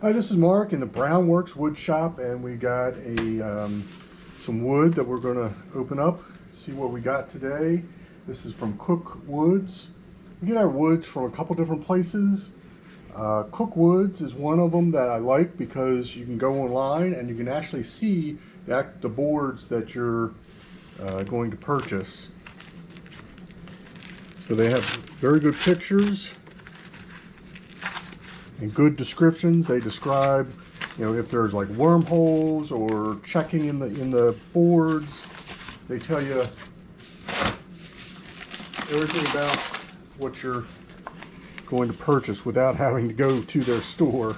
Hi, this is Mark in the Brownworks wood shop, and we got some wood that we're going to open up, see what we got today. This is from Cook Woods. We get our woods from a couple different places. Cook Woods is one of them that I like because you can go online and you can actually see the boards that you're going to purchase. So they have very good pictures and good descriptions. They describe, if there's like wormholes or checking in the boards. They tell you everything about what you're going to purchase without having to go to their store.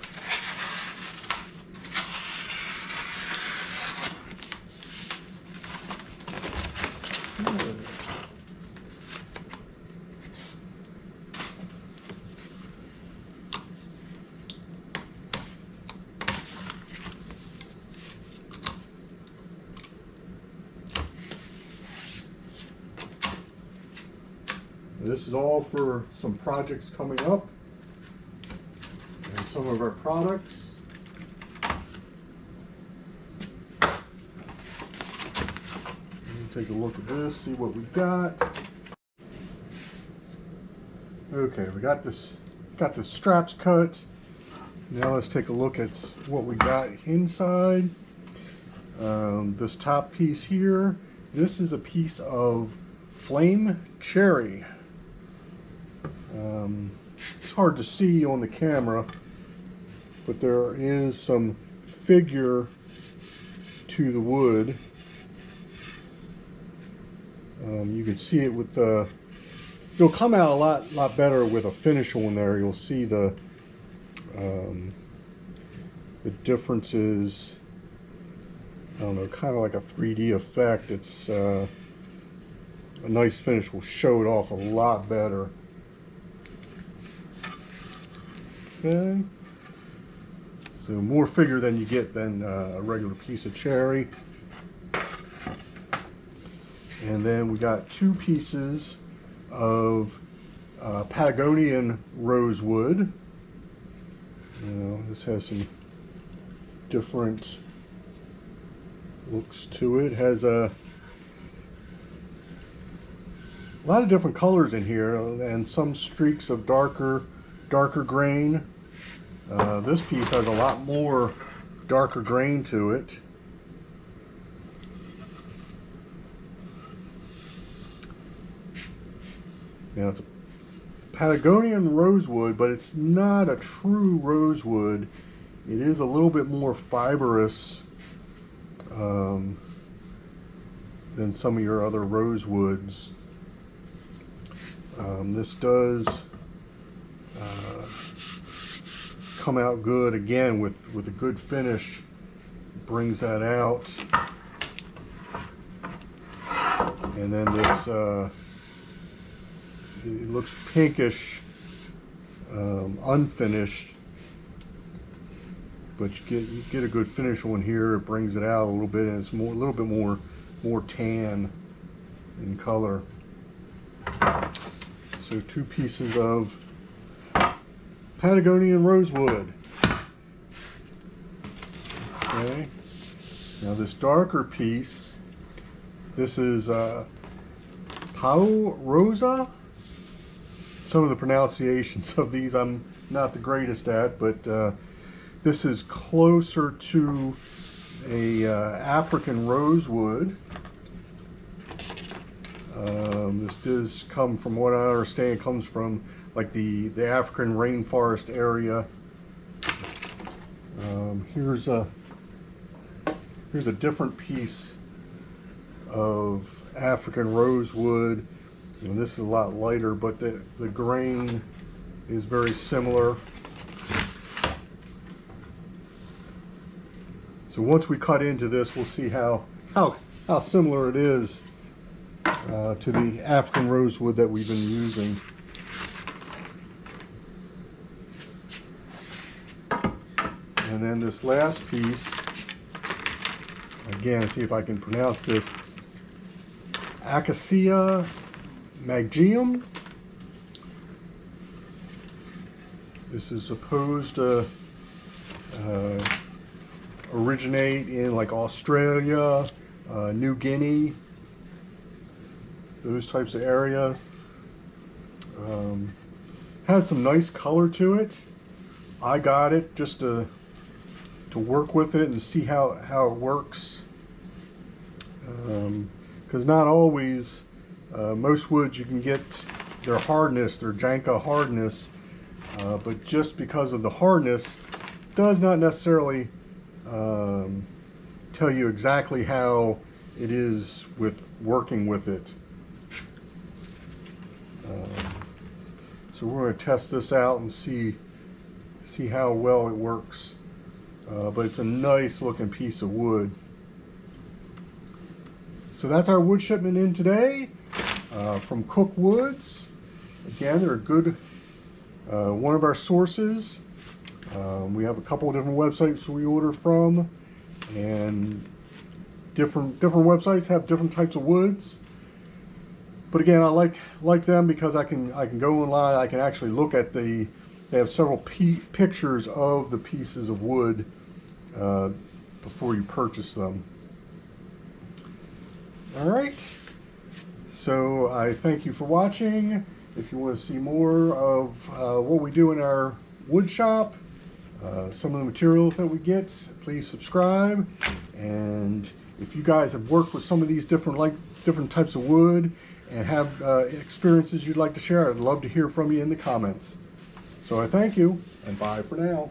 This is all for some projects coming up and some of our products. Let me take a look at this, see what we got. Okay, we got the straps cut. Now let's take a look at what we got inside. This top piece here, this is a piece of flame cherry. It's hard to see on the camera, but there is some figure to the wood. You can see it with the, it'll come out a lot better with a finish on there. You'll see the differences. I don't know, kind of like a 3D effect. It's a nice finish will show it off a lot better. Okay, so more figure than you get than a regular piece of cherry. And then we got two pieces of Patagonian Rosewood. This has some different looks to it. It has a lot of different colors in here and some streaks of darker grain. This piece has a lot more darker grain to it. Now it's a Patagonian rosewood, but it's not a true rosewood. It is a little bit more fibrous than some of your other rosewoods. This does come out good again with a good finish. Brings that out. And then this it looks pinkish, unfinished, but you get a good finish on here. It brings it out a little bit, and it's a little bit more tan in color. So two pieces of Patagonian Rosewood. Okay. Now this darker piece, this is Pau Rosa. Some of the pronunciations of these I'm not the greatest at, but this is closer to a African rosewood. This does come, from what I understand, comes from like the African rainforest area. Here's a different piece of African rosewood. And this is a lot lighter, but the grain is very similar. So once we cut into this, we'll see how similar it is to the African rosewood that we've been using. And then this last piece, again, see if I can pronounce this, Acacia Mangium. This is supposed to originate in like Australia, New Guinea, those types of areas. Has some nice color to it. I got it just to work with it and see how it works. Because not always, most woods you can get their hardness, their Janka hardness, but just because of the hardness does not necessarily tell you exactly how it is with working with it. So we're going to test this out and see how well it works. But it's a nice looking piece of wood. So that's our wood shipment in today from Cook Woods. Again, they're a good one of our sources. We have a couple of different websites we order from, and different websites have different types of woods. But again, I like them because I can go online. I can actually look at they have several pictures of the pieces of wood before you purchase them. All right. So I thank you for watching. If you want to see more of what we do in our wood shop, some of the materials that we get, please subscribe. And if you guys have worked with some of these different types of wood and have experiences you'd like to share, I'd love to hear from you in the comments. So I thank you, and bye for now.